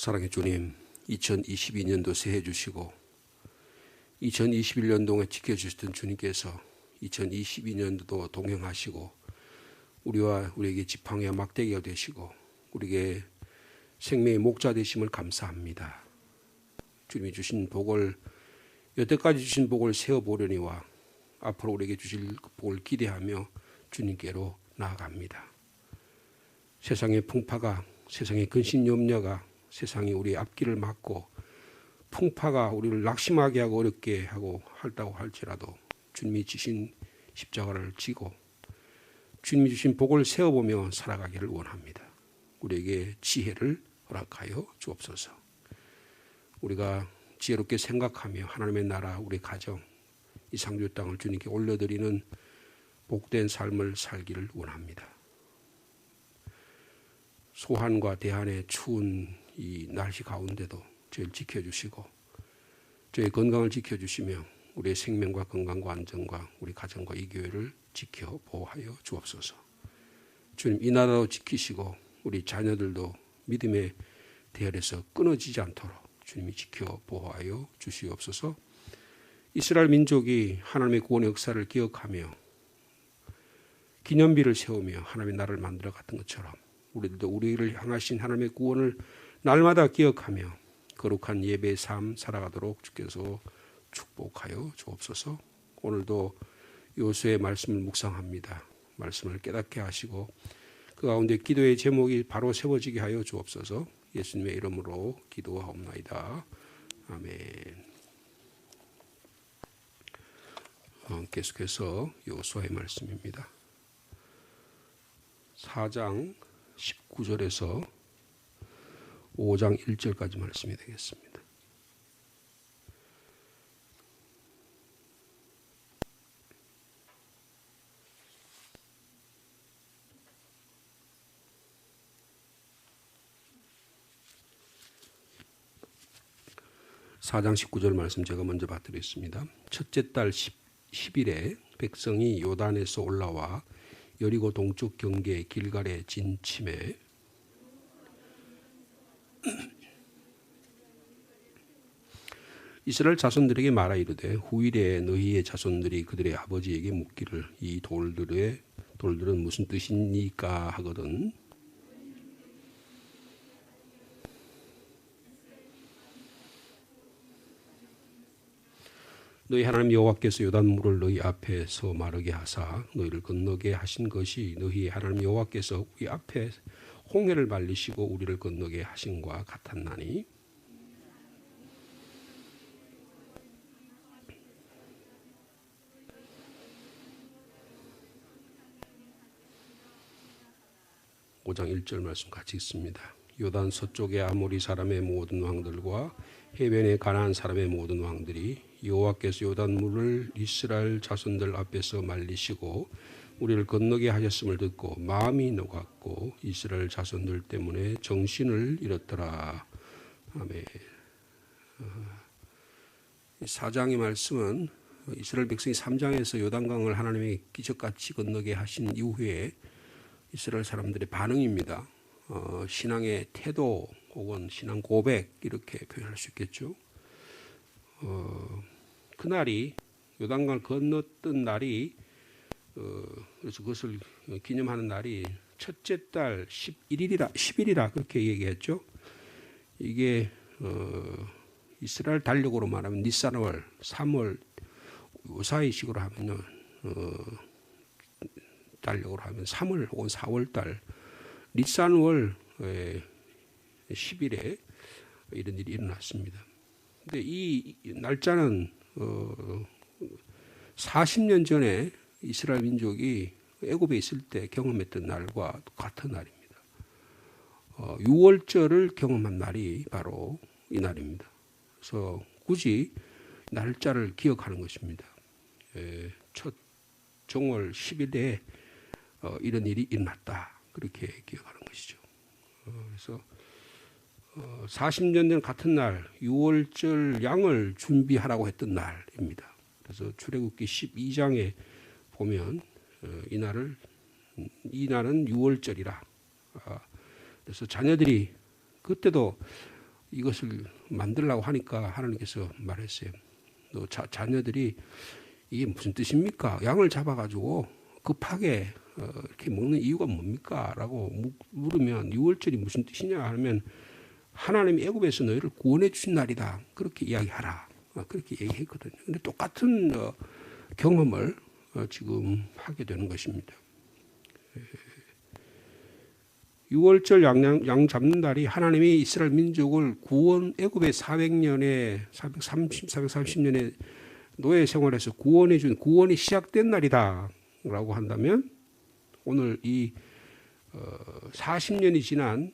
사랑의 주님, 2022년도 새해 주시고 2021년 동안 지켜주셨던 주님께서 2022년도도 동행하시고 우리와 우리에게 지팡이와 막대기가 되시고 우리에게 생명의 목자 되심을 감사합니다. 주님이 주신 복을, 여태까지 주신 복을 세어보려니와 앞으로 우리에게 주실 복을 기대하며 주님께로 나아갑니다. 세상의 풍파가, 세상의 근심염려가 세상이 우리의 앞길을 막고 풍파가 우리를 낙심하게 하고 어렵게 하고 한다고 할지라도 주님이 지신 십자가를 지고 주님이 주신 복을 세워보며 살아가기를 원합니다. 우리에게 지혜를 허락하여 주옵소서. 우리가 지혜롭게 생각하며 하나님의 나라, 우리 가정, 이 상주 땅을 주님께 올려드리는 복된 삶을 살기를 원합니다. 소한과 대한의 추운 이 날씨 가운데도 저희를 지켜주시고 저희 건강을 지켜주시며 우리의 생명과 건강과 안전과 우리 가정과 이 교회를 지켜 보호하여 주옵소서. 주님, 이 나라도 지키시고 우리 자녀들도 믿음의 대열에서 끊어지지 않도록 주님이 지켜 보호하여 주시옵소서. 이스라엘 민족이 하나님의 구원의 역사를 기억하며 기념비를 세우며 하나님의 나라를 만들어 갔던 것처럼 우리들도 우리를 향하신 하나님의 구원을 날마다 기억하며 거룩한 예배의 삶 살아가도록 주께서 축복하여 주옵소서. 오늘도 요수의 말씀을 묵상합니다. 말씀을 깨닫게 하시고 그 가운데 기도의 제목이 바로 세워지게 하여 주옵소서. 예수님의 이름으로 기도하옵나이다. 아멘. 계속해서 요수아의 말씀입니다. 4장 19절에서 5장 1절까지 말씀이 되겠습니다. (4장 19절) 말씀 제가 먼저 받드리겠습니다. 첫째 달 10일에 백성이 요단에서 올라와 여리고 동쪽 경계 길갈에 진침해 이스라엘 자손들에게 말하 이르되 후일에 너희의 자손들이 그들의 아버지에게 묻기를 이 돌들은 무슨 뜻이니까 하거든. 너희 하나님 여호와께서 요단물을 너희 앞에서 마르게 하사 너희를 건너게 하신 것이 너희 하나님 여호와께서 우리 앞에 홍해를 말리시고 우리를 건너게 하신과 같았나니 (5장 1절) 말씀 같이 읽습니다. 요단 서쪽의 아모리 사람의 모든 왕들과 해변의 가나안 사람의 모든 왕들이 여호와께서 요단물을 이스라엘 자손들 앞에서 말리시고 우리를 건너게 하셨음을 듣고 마음이 녹았고 이스라엘 자손들 때문에 정신을 잃었더라. 아멘. 이 4장의 말씀은 이스라엘 백성이 3장에서 요단강을 하나님의 기적같이 건너게 하신 이후에 이스라엘 사람들의 반응입니다. 신앙의 태도 혹은 신앙 고백 이렇게 표현할 수 있겠죠. 그날이 요단강을 건넜던 날이 그래서 그것을 기념하는 날이 첫째 달 10일이라 그렇게 얘기했죠. 이게 이스라엘 달력으로 말하면 니산월 3월 요사이식으로 하면요. 달력으로 하면 3월 혹은 4월 달 니산월 10일에 이런 일이 일어났습니다. 근데 이 날짜는 40년 전에 이스라엘 민족이 애굽에 있을 때 경험했던 날과 같은 날입니다. 6월절을 경험한 날이 바로 이 날입니다. 그래서 굳이 날짜를 기억하는 것입니다. 첫 정월 10일에 이런 일이 일어났다. 그렇게 기억하는 것이죠. 그래서 40년 전 같은 날 6월절 양을 준비하라고 했던 날입니다. 그래서 출애굽기 12장에 보면 이 날은 6월절이라. 그래서 자녀들이 그때도 이것을 만들려고 하니까 하나님께서 말했어요. 너 자녀들이 이게 무슨 뜻입니까? 양을 잡아가지고 급하게 이렇게 먹는 이유가 뭡니까? 라고 물으면 유월절이 무슨 뜻이냐 하면 하나님이 애굽에서 너희를 구원해 주신 날이다. 그렇게 이야기하라. 그렇게 얘기했거든요. 근데 똑같은 경험을 지금 하게 되는 것입니다. 유월절 양 잡는 날이 하나님이 이스라엘 민족을 구원 애굽의 430년에 노예 생활에서 구원해 준 구원이 시작된 날이다라고 한다면 오늘 이 40년이 지난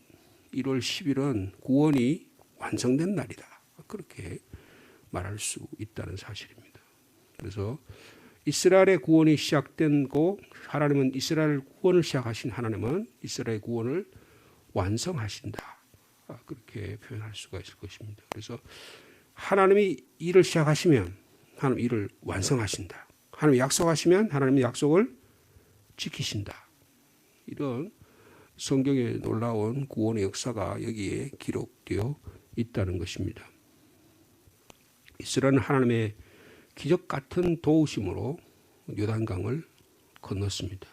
1월 10일은 구원이 완성된 날이다. 그렇게 말할 수 있다는 사실입니다. 그래서 이스라엘의 구원이 시작된 거 하나님은 이스라엘 구원을 시작하신 하나님은 이스라엘 구원을 완성하신다. 그렇게 표현할 수가 있을 것입니다. 그래서 하나님이 일을 시작하시면 하나님 일을 완성하신다. 하나님 약속하시면 하나님의 약속을 지키신다. 이런 성경의 놀라운 구원의 역사가 여기에 기록되어 있다는 것입니다. 이스라엘은 하나님의 기적 같은 도우심으로 요단강을 건넜습니다.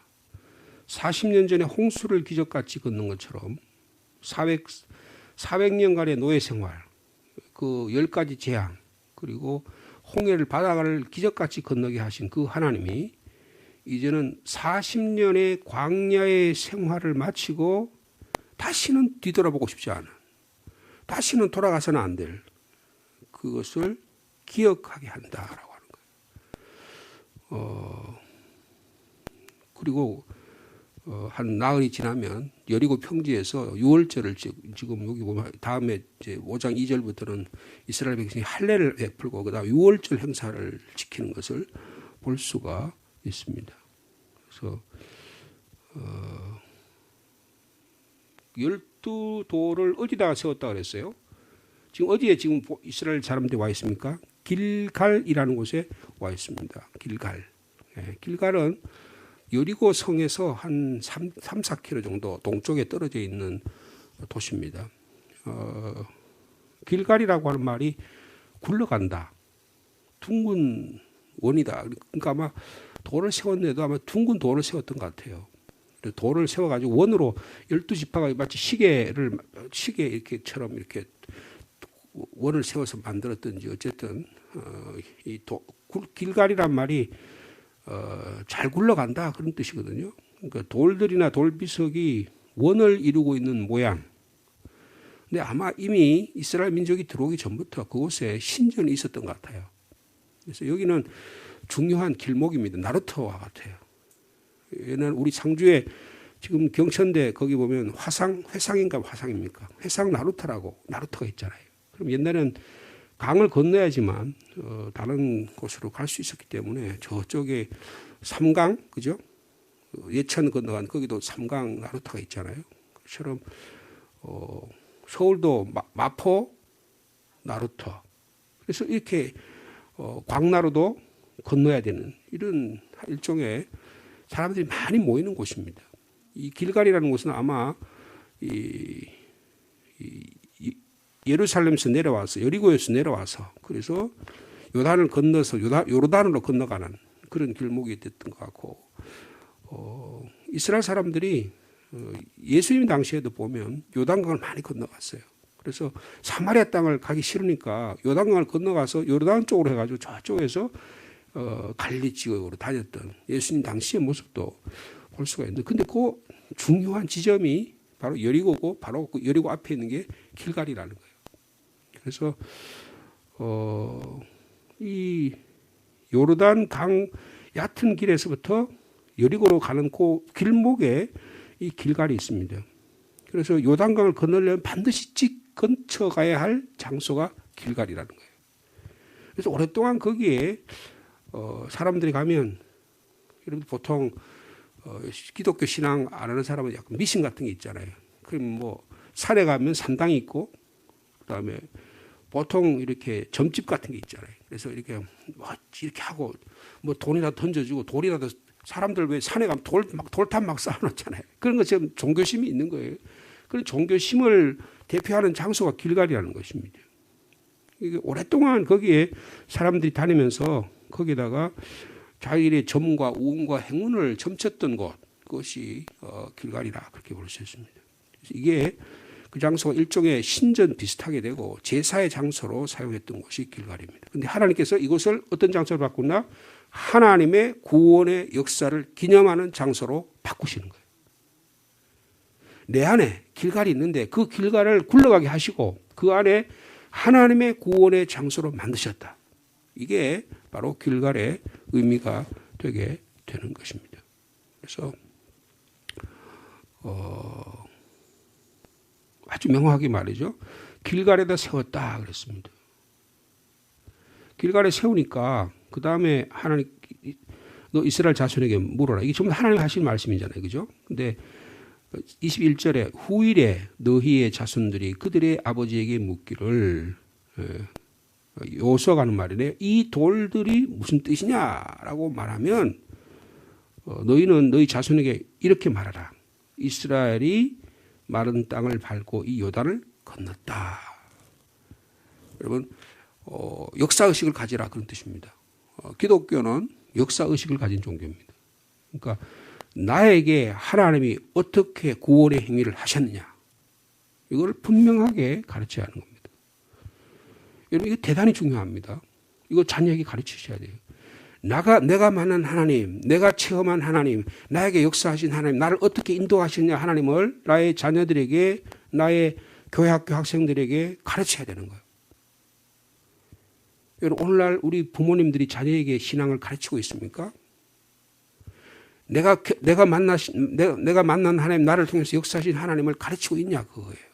40년 전에 홍수를 기적같이 건넌 것처럼 400년간의 노예 생활, 그 10가지 재앙, 그리고 홍해를 바다를 기적같이 건너게 하신 그 하나님이 이제는 40년의 광야의 생활을 마치고 다시는 뒤돌아보고 싶지 않은, 다시는 돌아가서는 안 될 그것을 기억하게 한다라고 하는 거예요. 그리고 한 나흘이 지나면 여리고 평지에서 유월절을 지금 여기 보면 다음에 이제 5장 2절부터는 이스라엘 백성이 할례를 베풀고 그다음 유월절 행사를 지키는 것을 볼 수가 있습니다. 그래서 12돌을 어디다가 세웠다 그랬어요? 지금 어디에 지금 이스라엘 사람들이 와 있습니까? 길갈이라는 곳에 와 있습니다. 길갈. 길갈은 여리고 성에서 한 3-4km 정도 동쪽에 떨어져 있는 도시입니다. 길갈이라고 하는 말이 굴러간다. 둥근 원이다. 그러니까 아마 돌을 세웠는데도 아마 둥근 돌을 세웠던 것 같아요. 돌을 세워가지고 원으로 12지파가 마치 시계 이렇게처럼 이렇게 원을 세워서 만들었든지 어쨌든 길갈이란 말이 잘 굴러간다 그런 뜻이거든요. 그러니까 돌들이나 돌비석이 원을 이루고 있는 모양. 근데 아마 이미 이스라엘 민족이 들어오기 전부터 그곳에 신전이 있었던 것 같아요. 그래서 여기는 중요한 길목입니다. 나루터와 같아요. 얘는 우리 상주에 지금 경천대 거기 보면 회상인가 화상입니까? 회상 나루터가 있잖아요. 그럼 옛날에는 강을 건너야지만 다른 곳으로 갈 수 있었기 때문에 저쪽에 삼강, 그죠? 예천 건너간 거기도 삼강 나루터가 있잖아요. 그처럼 서울도 마포 나루터. 그래서 이렇게 광나루도 건너야 되는 이런 일종의 사람들이 많이 모이는 곳입니다. 이 길갈이라는 곳은 아마 예루살렘에서 내려와서 여리고에서 내려와서 그래서 요단을 건너서 요르단으로 건너가는 그런 길목이 됐던 것 같고 이스라엘 사람들이 예수님 당시에도 보면 요단강을 많이 건너갔어요. 그래서 사마리아 땅을 가기 싫으니까 요단강을 건너가서 요르단 쪽으로 해가지고 저쪽에서 갈릴리 지역으로 다녔던 예수님 당시의 모습도 볼 수가 있는데 근데 그 중요한 지점이 바로 여리고고 바로 그 여리고 앞에 있는 게 길갈이라는 거예요. 그래서 이 요르단 강 얕은 길에서부터 여리고로 가는 그 길목에 이 길갈이 있습니다. 그래서 요단강을 건너려면 반드시 근처 가야 할 장소가 길갈이라는 거예요. 그래서 오랫동안 거기에 사람들이 가면 여러분 보통 기독교 신앙 안 하는 사람은 약간 미신 같은 게 있잖아요. 그럼 뭐 산에 가면 산당이 있고 그다음에 보통 이렇게 점집 같은 게 있잖아요. 그래서 이렇게 하고 뭐 돈이라도 던져주고 돌이라도 사람들 왜 산에 가면 돌탑 막 쌓아놓잖아요. 그런 것처럼 종교심이 있는 거예요. 그런 종교심을 대표하는 장소가 길갈이라는 것입니다. 이게 오랫동안 거기에 사람들이 다니면서 거기다가 자기의 점과 우음과 행운을 점쳤던 곳, 그것이 길갈이라 그렇게 볼 수 있습니다. 그래서 이게 그 장소가 일종의 신전 비슷하게 되고 제사의 장소로 사용했던 곳이 길갈입니다. 그런데 하나님께서 이곳을 어떤 장소로 바꾸나 하나님의 구원의 역사를 기념하는 장소로 바꾸시는 거예요. 내 안에 길갈이 있는데 그 길갈을 굴러가게 하시고 그 안에 하나님의 구원의 장소로 만드셨다. 이게 바로 길갈의 의미가 되게 되는 것입니다. 그래서 아주 명확하게 말이죠. 길갈에다 세웠다 그랬습니다. 길갈에 세우니까 그 다음에 하나님 너 이스라엘 자손에게 물어라. 이게 전부 하나님 하신 말씀이잖아요. 그죠? 근데 21절에 후일에 너희의 자손들이 그들의 아버지에게 묻기를 요수아가 하는 말이네요. 이 돌들이 무슨 뜻이냐라고 말하면 너희는 너희 자손에게 이렇게 말하라. 이스라엘이 마른 땅을 밟고 이 요단을 건넜다. 여러분 역사의식을 가지라 그런 뜻입니다. 기독교는 역사의식을 가진 종교입니다. 그러니까 나에게 하나님이 어떻게 구원의 행위를 하셨느냐 이걸 분명하게 가르쳐야 하는 겁니다. 여러분 이거 대단히 중요합니다. 이거 자녀에게 가르치셔야 돼요. 내가 만난 하나님, 내가 체험한 하나님, 나에게 역사하신 하나님, 나를 어떻게 인도하시느냐 하나님을 나의 자녀들에게, 나의 교회학교 학생들에게 가르쳐야 되는 거예요. 여러분 오늘날 우리 부모님들이 자녀에게 신앙을 가르치고 있습니까? 내가 만난 하나님, 나를 통해서 역사하신 하나님을 가르치고 있냐 그거예요.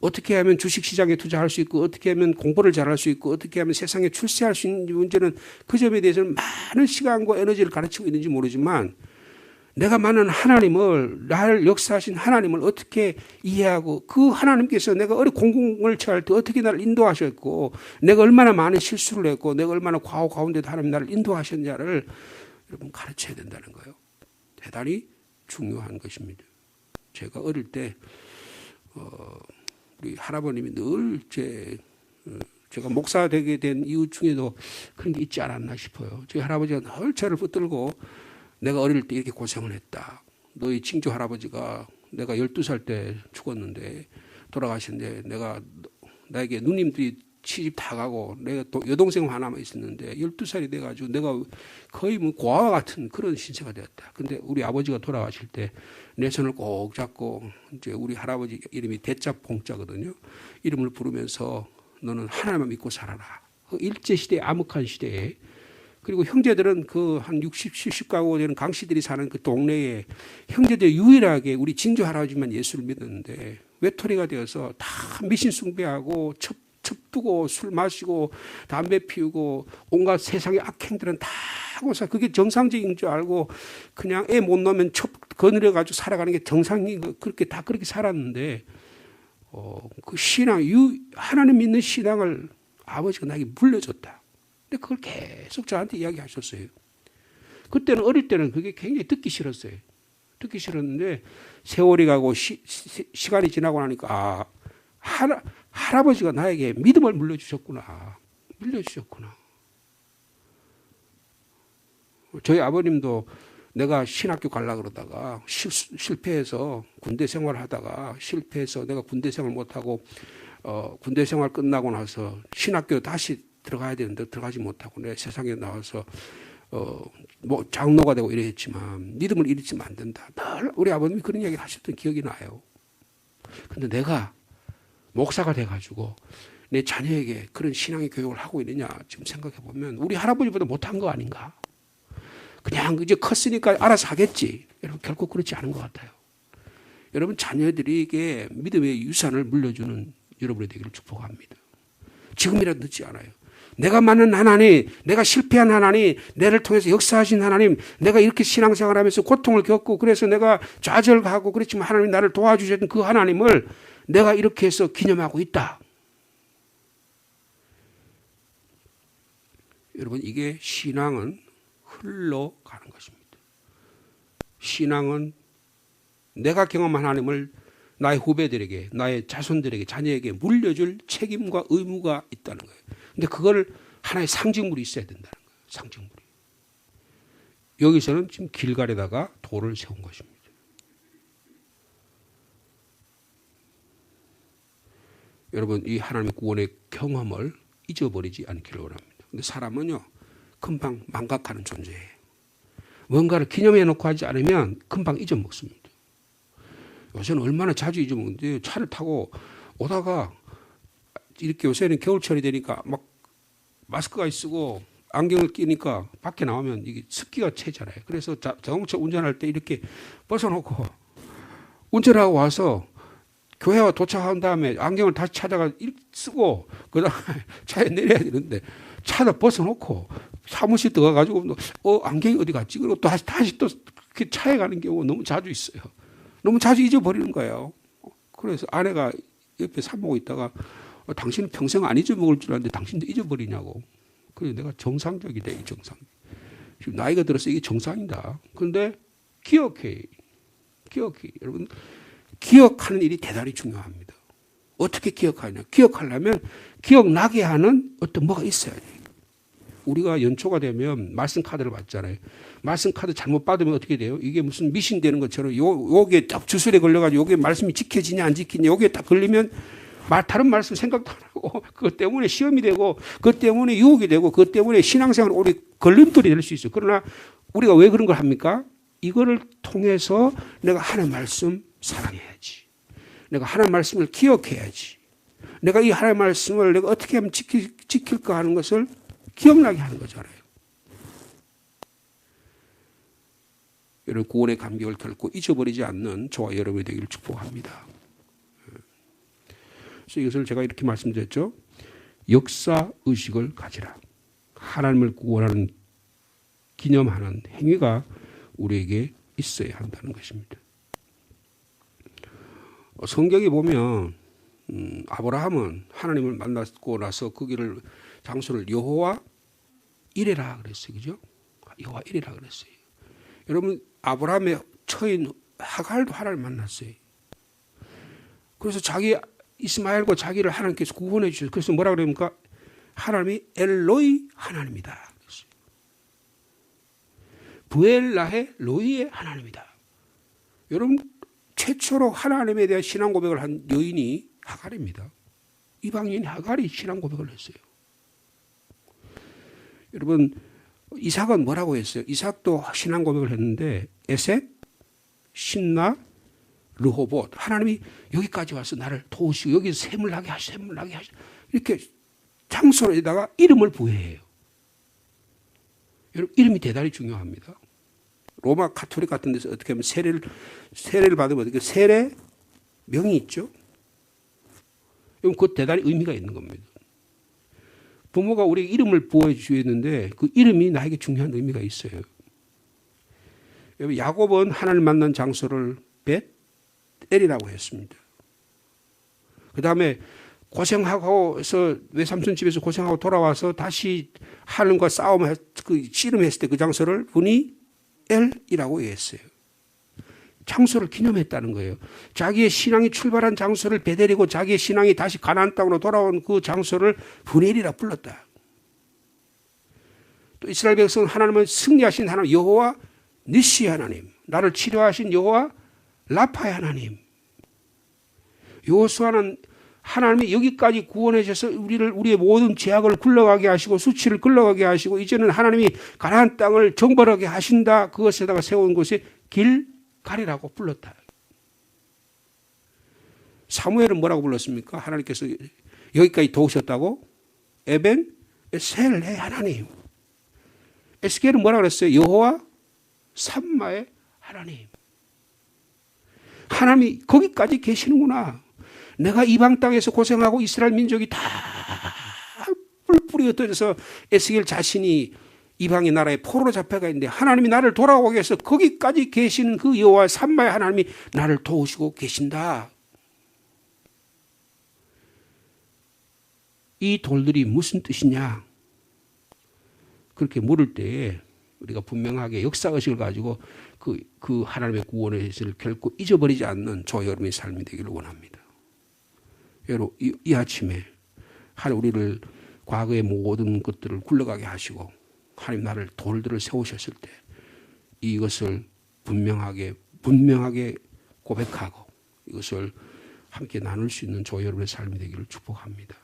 어떻게 하면 주식시장에 투자할 수 있고 어떻게 하면 공부를 잘할 수 있고 어떻게 하면 세상에 출세할 수 있는 문제는 그 점에 대해서는 많은 시간과 에너지를 가르치고 있는지 모르지만 내가 만난 하나님을 나를 역사하신 하나님을 어떻게 이해하고 그 하나님께서 내가 공공을 처할 때 어떻게 나를 인도하셨고 내가 얼마나 많은 실수를 했고 내가 얼마나 과오 가운데도 하나님 나를 인도하셨냐를 여러분 가르쳐야 된다는 거예요. 대단히 중요한 것입니다. 제가 어릴 때 우리 할아버님이 늘 제가 목사 되게 된 이유 중에도 그런 게 있지 않았나 싶어요. 저희 할아버지가 늘 저를 붙들고 내가 어릴 때 이렇게 고생을 했다. 너희 친조 할아버지가 내가 12살 때 죽었는데 돌아가셨는데 나에게 누님들이 시집 다 가고 내가 또 여동생 하나만 있었는데 12살이 돼가지고 내가 거의 뭐 고아와 같은 그런 신세가 되었다. 근데 우리 아버지가 돌아가실 때 내 손을 꼭 잡고 이제 우리 할아버지 이름이 대자 봉자거든요. 이름을 부르면서 너는 하나님만 믿고 살아라. 일제시대 암흑한 시대에 그리고 형제들은 그 한 60, 70가구 되는 강씨들이 사는 그 동네에 형제들 유일하게 우리 진조 할아버지만 예수를 믿었는데 외톨이가 되어서 다 미신 숭배하고 첩두고 술 마시고 담배 피우고 온갖 세상의 악행들은 다 하고서 그게 정상적인 줄 알고 그냥 애 못 놓으면 첩 거느려가지고 살아가는 게 정상인 거 그렇게 다 그렇게 살았는데 그 신앙 하나님 믿는 신앙을 아버지가 나에게 물려줬다. 근데 그걸 계속 저한테 이야기하셨어요. 그때는 어릴 때는 그게 굉장히 듣기 싫었어요. 듣기 싫었는데 세월이 가고 시간이 지나고 나니까 할아버지가 나에게 믿음을 물려주셨구나. 저희 아버님도 내가 신학교 가려고 그러다가 실패해서 군대 생활하다가 실패해서 내가 군대 생활 못하고 군대 생활 끝나고 나서 신학교 다시 들어가야 되는데 들어가지 못하고 내 세상에 나와서 뭐 장로가 되고 이랬지만 믿음을 잃으면 안 된다. 늘 우리 아버님이 그런 이야기를 하셨던 기억이 나요. 근데 내가 목사가 돼가지고 내 자녀에게 그런 신앙의 교육을 하고 있느냐 지금 생각해 보면 우리 할아버지보다 못한 거 아닌가? 그냥 이제 컸으니까 알아서 하겠지. 여러분 결코 그렇지 않은 것 같아요. 여러분 자녀들에게 믿음의 유산을 물려주는 여러분이 되기를 축복합니다. 지금이라도 늦지 않아요. 내가 만난 하나님, 내가 실패한 하나님, 나를 통해서 역사하신 하나님, 내가 이렇게 신앙생활하면서 고통을 겪고 그래서 내가 좌절하고 그렇지만 하나님 나를 도와주셨던 그 하나님을 내가 이렇게 해서 기념하고 있다. 여러분 이게 신앙은 흘러가는 것입니다. 신앙은 내가 경험한 하나님을 나의 후배들에게, 나의 자손들에게, 자녀에게 물려줄 책임과 의무가 있다는 거예요. 근데 그걸 하나의 상징물이 있어야 된다는 거예요. 상징물이. 여기서는 지금 길갈에다가 돌을 세운 것입니다. 여러분, 이 하나님의 구원의 경험을 잊어버리지 않기를 원합니다. 근데 사람은요, 금방 망각하는 존재예요. 뭔가를 기념해 놓고 하지 않으면 금방 잊어먹습니다. 요새는 얼마나 자주 잊어먹는데, 차를 타고 오다가 이렇게 요새는 겨울철이 되니까 막 마스크가 쓰고 안경을 끼니까 밖에 나오면 이게 습기가 차잖아요. 그래서 자동차 운전할 때 이렇게 벗어놓고 운전하고 와서 교회와 도착한 다음에 안경을 다시 찾아가 쓰고 그다음에 차에 내려야 되는데 차도 벗어놓고 사무실 들어가가지고 안경이 어디 갔지? 그리고 또 다시 또 차에 가는 경우가 너무 자주 있어요. 너무 자주 잊어버리는 거예요. 그래서 아내가 옆에 사보고 있다가 당신은 평생 안 잊어먹을 줄 알았는데 당신도 잊어버리냐고. 그래서 내가 정상적이다, 이 정상. 지금 나이가 들어서 이게 정상이다. 그런데 기억해. 여러분, 기억하는 일이 대단히 중요합니다. 어떻게 기억하냐? 기억하려면 기억나게 하는 어떤 뭐가 있어야 돼요. 우리가 연초가 되면 말씀 카드를 받잖아요. 말씀 카드 잘못 받으면 어떻게 돼요? 이게 무슨 미신 되는 것처럼 요게 딱 주술에 걸려가지고 요게 말씀이 지켜지냐 안 지키냐 요게 딱 걸리면 다른 말씀 생각도 안 하고 그것 때문에 시험이 되고 그것 때문에 유혹이 되고 그것 때문에 신앙생활 오래 걸림돌이 될 수 있어요. 그러나 우리가 왜 그런 걸 합니까? 이거를 통해서 내가 하나님 말씀 사랑해야지. 내가 하나님 말씀을 기억해야지. 내가 이 하나님 말씀을 내가 어떻게 하면 지킬까 하는 것을 기억나게 하는 거잖아요. 여러분 구원의 감격을 결코 잊어버리지 않는 저와 여러분이 되기를 축복합니다. 그래서 이것을 제가 이렇게 말씀드렸죠. 역사의식을 가지라. 하나님을 구원하는 기념하는 행위가 우리에게 있어야 한다는 것입니다. 성경에 보면 아브라함은 하나님을 만나고 나서 그 길을 장소를 여호와 이레라 그랬어요. 그죠? 여호와 이레라 그랬어요. 여러분 아브라함의 처인 하갈도 하나님을 만났어요. 그래서 자기 이스마엘과 자기를 하나님께서 구원해 주셨어요. 그래서 뭐라 그럽니까? 하나님이 엘로이 하나님이다. 그랬어요. 부엘라해 로이의 하나님이다. 여러분 최초로 하나님에 대한 신앙 고백을 한 여인이 하갈입니다. 이방인 하갈이 신앙 고백을 했어요. 여러분 이삭은 뭐라고 했어요? 이삭도 신앙 고백을 했는데 에셋, 신나, 르호봇 하나님이 여기까지 와서 나를 도우시고 여기서 샘을 나게 하시고 이렇게 장소에다가 이름을 부여해요. 여러분 이름이 대단히 중요합니다. 로마 카톨릭 같은 데서 어떻게 하면 세례를 받으면 어떻게 세례 명이 있죠. 여러분 그것 대단히 의미가 있는 겁니다. 부모가 우리에게 이름을 부여해 주었는데 그 이름이 나에게 중요한 의미가 있어요. 여러분 야곱은 하나님을 만난 장소를 벳엘이라고 했습니다. 그 다음에 고생하고서 외삼촌 집에서 고생하고 돌아와서 다시 하나님과 싸움을 씨름했을 때 그 장소를 브니엘이라고 했어요. 장소를 기념했다는 거예요. 자기의 신앙이 출발한 장소를 베델이고 자기의 신앙이 다시 가나안 땅으로 돌아온 그 장소를 브니엘이라 불렀다. 또 이스라엘 백성은 하나님은 승리하신 하나님 여호와 니시 하나님, 나를 치료하신 여호와 라파의 하나님. 여호수아는 하나님이 여기까지 구원해 주셔서 우리의 모든 죄악을 굴러가게 하시고 수치를 굴러가게 하시고 이제는 하나님이 가나안 땅을 정벌하게 하신다. 그것에다가 세운 곳이 길갈이라고 불렀다. 사무엘은 뭐라고 불렀습니까? 하나님께서 여기까지 도우셨다고? 에벤 에셀의 하나님. 에스겔은 뭐라고 그랬어요? 여호와 삼마의 하나님. 하나님이 거기까지 계시는구나. 내가 이방 땅에서 고생하고 이스라엘 민족이 다 뿔뿔이 흩어져서 에스겔 자신이 이방의 나라에 포로로 잡혀가 있는데 하나님이 나를 돌아오게 해서 거기까지 계시는 그 여호와 삼마의 하나님이 나를 도우시고 계신다. 이 돌들이 무슨 뜻이냐? 그렇게 물을 때에 우리가 분명하게 역사의식을 가지고 그 하나님의 구원의 것을 결코 잊어버리지 않는 저와 여러분의 삶이 되기를 원합니다. 여러분, 이 아침에 하나님 우리를 과거의 모든 것들을 굴러가게 하시고 하나님 나를 돌들을 세우셨을 때 이것을 분명하게 고백하고 이것을 함께 나눌 수 있는 저와 여러분의 삶이 되기를 축복합니다.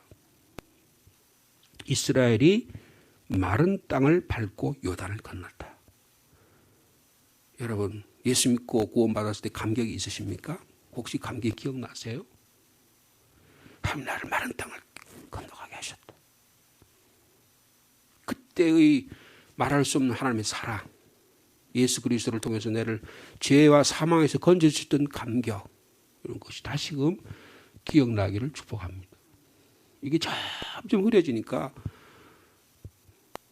이스라엘이 마른 땅을 밟고 요단을 건넜다. 여러분, 예수 믿고 구원받았을 때 감격이 있으십니까? 혹시 감격 기억나세요? 하나님 나를 마른 땅을 건너가게 하셨다. 그때의 말할 수 없는 하나님의 사랑, 예수 그리스도를 통해서 나를 죄와 사망에서 건져주셨던 감격, 이런 것이 다시금 기억나기를 축복합니다. 이게 점점 흐려지니까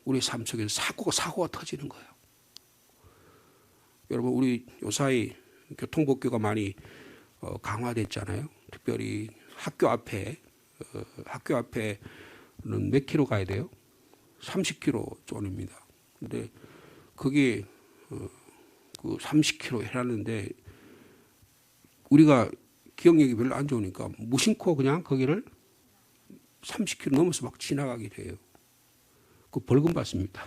우리 삶 속에서 사고가 터지는 거예요. 여러분, 우리 요사이 교통법규가 많이 강화됐잖아요. 특별히 학교 앞에는 몇 킬로 가야 돼요? 30km 존입니다. 근데 그게 그 30km 해놨는데 우리가 기억력이 별로 안 좋으니까 무심코 그냥 거기를 30km 넘어서 막 지나가게 돼요. 그 벌금 받습니다.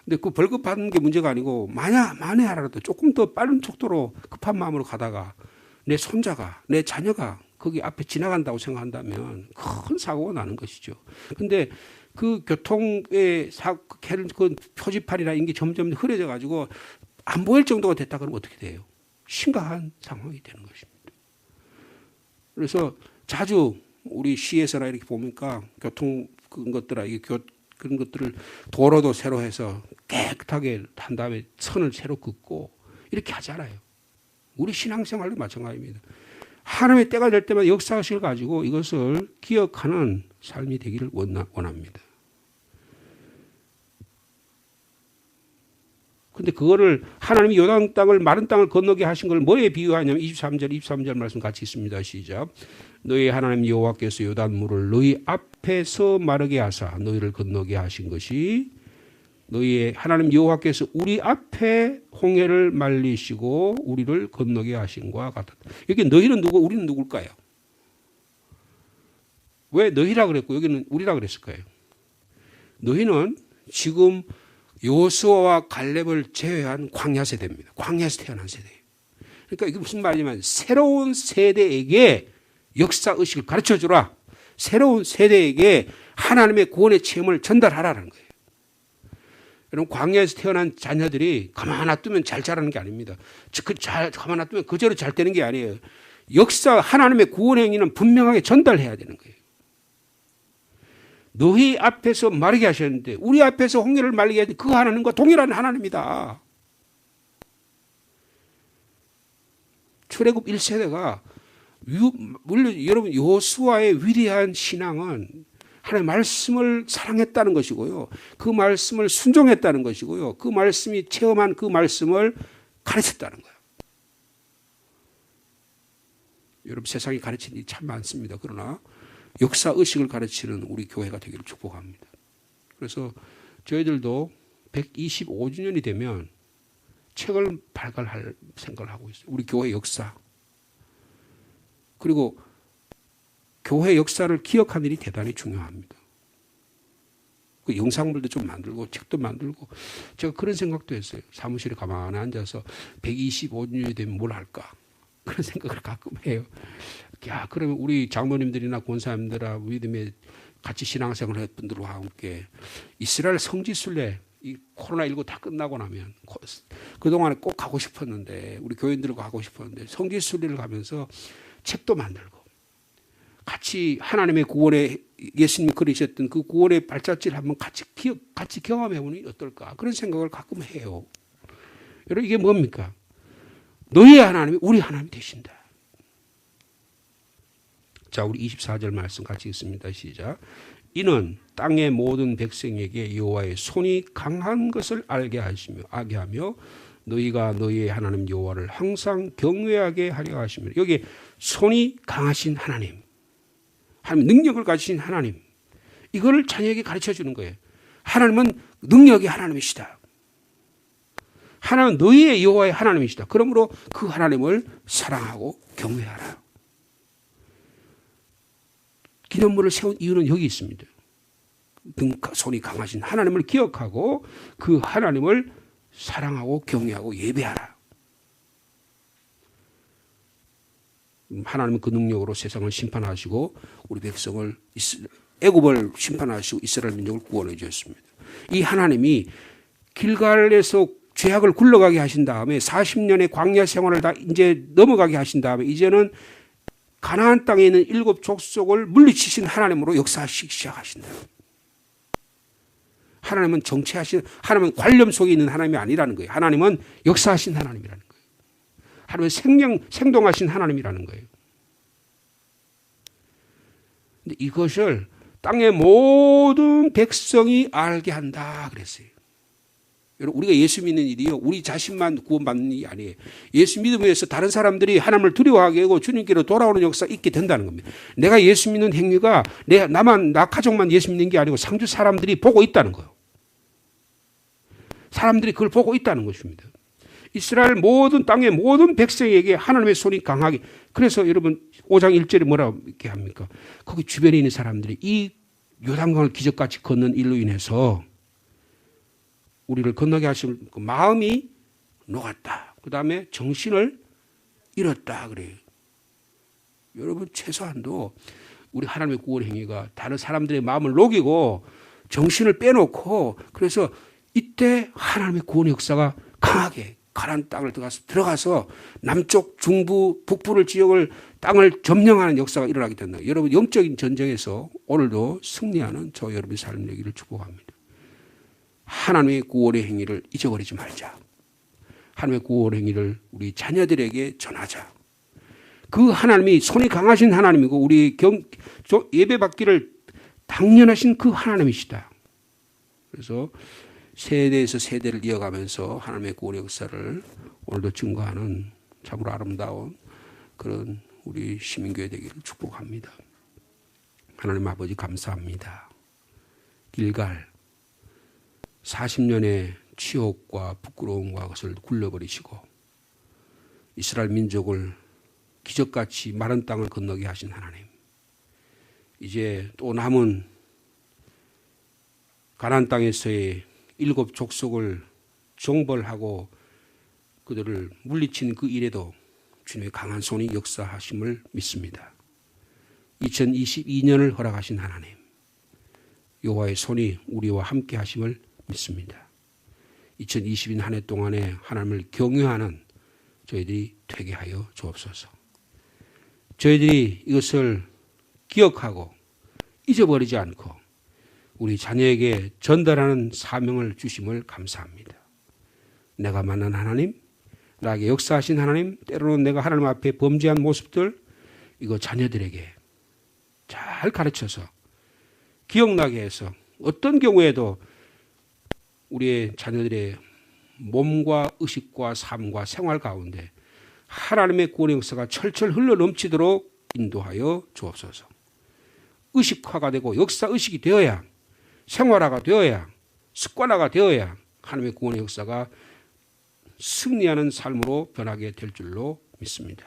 근데 그 벌금 받는 게 문제가 아니고 만에 하나라도 조금 더 빠른 속도로 급한 마음으로 가다가 내 손자가, 내 자녀가 거기 앞에 지나간다고 생각한다면 큰 사고가 나는 것이죠. 근데 그 교통의 그 표지판이나 이런 게 점점 흐려져 가지고 안 보일 정도가 됐다 그러면 어떻게 돼요? 심각한 상황이 되는 것입니다. 그래서 자주 우리 시에서나 이렇게 보니까 교통 그런 것들을 도로도 새로 해서 깨끗하게 한 다음에 선을 새로 긋고 이렇게 하잖아요. 우리 신앙생활도 마찬가지입니다. 하나님의 때가 될 때마다 역사의식을 가지고 이것을 기억하는 삶이 되기를 원합니다. 근데 그거를 하나님이 요단 땅을 마른 땅을 건너게 하신 걸 뭐에 비유하냐면 23절 말씀 같이 있습니다. 시작. 너희 하나님 여호와께서 요단물을 너희 앞에서 마르게 하사 너희를 건너게 하신 것이 너희의 하나님 여호와께서 우리 앞에 홍해를 말리시고 우리를 건너게 하신 것과 같았다. 여기 너희는 누구, 우리는 누굴까요? 왜 너희라 그랬고 여기는 우리라 그랬을까요? 너희는 지금 여호수아와 갈렙을 제외한 광야 세대입니다. 광야에서 태어난 세대예요. 그러니까 이게 무슨 말이냐면 새로운 세대에게 역사의식을 가르쳐주라. 새로운 세대에게 하나님의 구원의 체험을 전달하라는 거예요. 여러분, 광야에서 태어난 자녀들이 가만 놔두면 잘 자라는 게 아닙니다. 가만 놔두면 그저로 잘 되는 게 아니에요. 역사, 하나님의 구원의 행위는 분명하게 전달해야 되는 거예요. 너희 앞에서 마르게 하셨는데 우리 앞에서 홍해를 말리게 하는데 그 하나님과 동일한 하나님이다. 출애굽 1세대가 물론 여러분 여호수아의 위대한 신앙은 하나님의 말씀을 사랑했다는 것이고요. 그 말씀을 순종했다는 것이고요. 그 말씀이 체험한 그 말씀을 가르쳤다는 거예요. 여러분 세상이 가르치는 일이 참 많습니다. 그러나 역사의식을 가르치는 우리 교회가 되기를 축복합니다. 그래서 저희들도 125주년이 되면 책을 발간할 생각을 하고 있어요. 우리 교회 역사. 그리고 교회 역사를 기억하는 일이 대단히 중요합니다. 그 영상물도 좀 만들고 책도 만들고 제가 그런 생각도 했어요. 사무실에 가만히 앉아서 125주년이 되면 뭘 할까? 그런 생각을 가끔 해요. 야, 그러면 우리 장로님들이나 권사님들아 믿음에 같이 신앙생활을 했던 분들과 함께 이스라엘 성지순례 이 코로나19 다 끝나고 나면 그동안에 꼭 가고 싶었는데 우리 교인들과 가고 싶었는데 성지순례를 가면서 책도 만들고 같이 하나님의 구원에 예수님이 그리셨던 그 구원의 발자취를 한번 같이 경험해보니 어떨까 그런 생각을 가끔 해요. 여러분 이게 뭡니까? 너희의 하나님이 우리 하나님이 되신다. 자, 우리 24절 말씀 같이 읽습니다. 시작. 이는 땅의 모든 백성에게 여호와의 손이 강한 것을 알게 하며 너희가 너희의 하나님 여호와를 항상 경외하게 하려 하시며 여기 손이 강하신 하나님, 하나님 능력을 가지신 하나님 이거를 자녀에게 가르쳐 주는 거예요. 하나님은 능력이 하나님이시다. 하나님은 너희의 여호와의 하나님이시다. 그러므로 그 하나님을 사랑하고 경외하라. 기념물을 세운 이유는 여기 있습니다. 손이 강하신 하나님을 기억하고 그 하나님을 사랑하고 경외하고 예배하라. 하나님은 그 능력으로 세상을 심판하시고 우리 백성을 애굽을 심판하시고 이스라엘 민족을 구원해 주셨습니다. 이 하나님이 길갈에서 죄악을 굴러가게 하신 다음에 40년의 광야 생활을 다 이제 넘어가게 하신 다음에 이제는 가나안 땅에 있는 7 족속을 물리치신 하나님으로 역사하시기 시작하신다. 하나님은 하나님은 관념 속에 있는 하나님이 아니라는 거예요. 하나님은 역사하신 하나님이라는 거예요. 하나님은 생동하신 하나님이라는 거예요. 근데 이것을 땅의 모든 백성이 알게 한다 그랬어요. 여러분, 우리가 예수 믿는 일이요, 우리 자신만 구원받는 일이 아니에요. 예수 믿음에서 다른 사람들이 하나님을 두려워하게 하고 주님께로 돌아오는 역사가 있게 된다는 겁니다. 내가 예수 믿는 행위가 나 가족만 예수 믿는 게 아니고 상주 사람들이 보고 있다는 거예요. 사람들이 그걸 보고 있다는 것입니다. 이스라엘 모든 땅의 모든 백성에게 하나님의 손이 강하게, 그래서 여러분 5장 1절에 뭐라고 이렇게 합니까? 거기 주변에 있는 사람들이 이 요단강을 기적같이 걷는 일로 인해서 우리를 건너게 하실 그 마음이 녹았다. 그 다음에 정신을 잃었다 그래요. 여러분, 최소한도 우리 하나님의 구원 행위가 다른 사람들의 마음을 녹이고 정신을 빼놓고, 그래서 이때 하나님의 구원 역사가 강하게 가나안 땅을 들어가서 남쪽, 중부, 북부를 지역을 땅을 점령하는 역사가 일어나게 된다. 여러분, 영적인 전쟁에서 오늘도 승리하는 저 여러분의 삶 되기를 축복합니다. 하나님의 구원의 행위를 잊어버리지 말자. 하나님의 구원의 행위를 우리 자녀들에게 전하자. 그 하나님이 손이 강하신 하나님이고 우리 예배받기를 당연하신 그 하나님이시다. 그래서 세대에서 세대를 이어가면서 하나님의 구원의 역사를 오늘도 증거하는 참으로 아름다운 그런 우리 시민교회 되기를 축복합니다. 하나님 아버지 감사합니다. 길갈 40년의 치욕과 부끄러움과 그것을 굴려버리시고 이스라엘 민족을 기적같이 마른 땅을 건너게 하신 하나님, 이제 또 남은 가나안 땅에서의 7 족속을 정벌하고 그들을 물리친 그 일에도 주님의 강한 손이 역사하심을 믿습니다. 2022년을 허락하신 하나님, 여호와의 손이 우리와 함께 하심을 믿습니다. 2022년 한 해 동안에 하나님을 경외하는 저희들이 되게 하여 주옵소서. 저희들이 이것을 기억하고 잊어버리지 않고 우리 자녀에게 전달하는 사명을 주심을 감사합니다. 내가 만난 하나님, 나에게 역사하신 하나님, 때로는 내가 하나님 앞에 범죄한 모습들, 이거 자녀들에게 잘 가르쳐서 기억나게 해서 어떤 경우에도 우리의 자녀들의 몸과 의식과 삶과 생활 가운데 하나님의 구원의 역사가 철철 흘러 넘치도록 인도하여 주옵소서. 의식화가 되고 역사의식이 되어야, 생활화가 되어야, 습관화가 되어야 하나님의 구원의 역사가 승리하는 삶으로 변하게 될 줄로 믿습니다.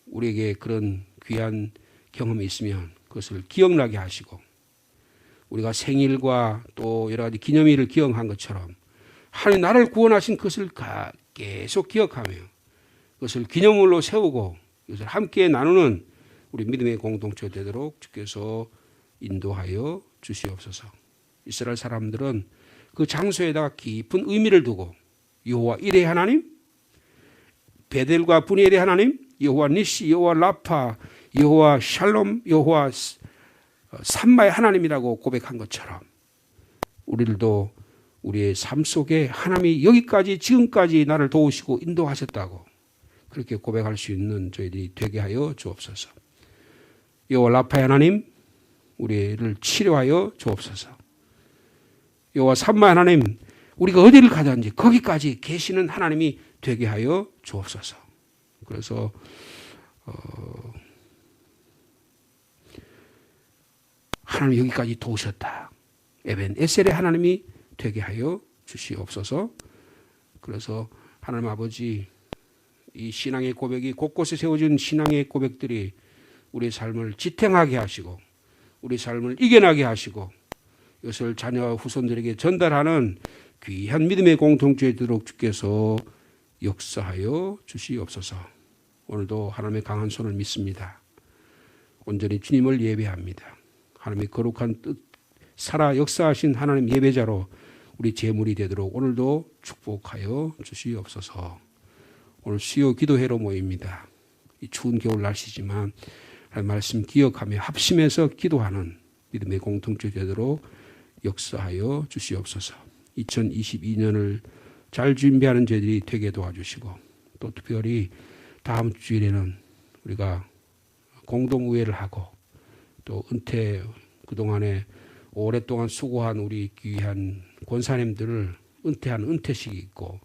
우리에게 그런 귀한 경험이 있으면 그것을 기억나게 하시고, 우리가 생일과 또 여러 가지 기념일을 기억한 것처럼 하나님 나를 구원하신 것을 계속 기억하며 그것을 기념물로 세우고 이것을 함께 나누는 우리 믿음의 공동체가 되도록 주께서 인도하여 주시옵소서. 이스라엘 사람들은 그 장소에다가 깊은 의미를 두고 여호와 이레 하나님, 베델과 분이엘의 하나님, 여호와 니시, 여호와 라파, 여호와 샬롬, 여호와 삼마의 하나님이라고 고백한 것처럼 우리들도 우리의 삶 속에 하나님이 여기까지 지금까지 나를 도우시고 인도하셨다고 그렇게 고백할 수 있는 저희들이 되게 하여 주옵소서. 여호와 라파의 하나님, 우리를 치료하여 주옵소서. 여호와 삼마 하나님, 우리가 어디를 가든지 거기까지 계시는 하나님이 되게 하여 주옵소서. 그래서 하나님 여기까지 도우셨다. 에벤 에셀의 하나님이 되게 하여 주시옵소서. 그래서 하나님 아버지, 이 신앙의 고백이 곳곳에 세워진 신앙의 고백들이 우리 삶을 지탱하게 하시고 우리 삶을 이겨나게 하시고 이것을 자녀와 후손들에게 전달하는 귀한 믿음의 공동체에 되도록 주께서 역사하여 주시옵소서. 오늘도 하나님의 강한 손을 믿습니다. 온전히 주님을 예배합니다. 하나님의 거룩한 뜻 살아 역사하신 하나님 예배자로 우리 제물이 되도록 오늘도 축복하여 주시옵소서. 오늘 수요 기도회로 모입니다. 이 추운 겨울 날씨지만 하나님 말씀 기억하며 합심해서 기도하는 믿음의 공동체 되도록 역사하여 주시옵소서. 2022년을 잘 준비하는 저희들이 되게 도와주시고 또 특별히 다음 주일에는 우리가 공동우회를 하고 또 은퇴 그동안에 오랫동안 수고한 우리 귀한 권사님들을 은퇴하는 은퇴식이 있고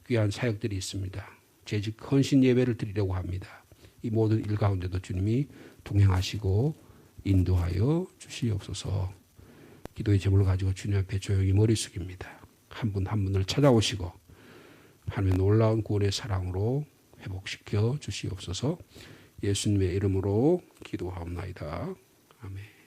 귀한 사역들이 있습니다. 재직 헌신 예배를 드리려고 합니다. 이 모든 일 가운데도 주님이 동행하시고 인도하여 주시옵소서. 기도의 제목을 가지고 주님 앞에 조용히 머리 숙입니다. 한 분 한 분을 찾아오시고 하나님의 놀라운 구원의 사랑으로 회복시켜 주시옵소서. 예수님의 이름으로 기도하옵나이다. 아멘.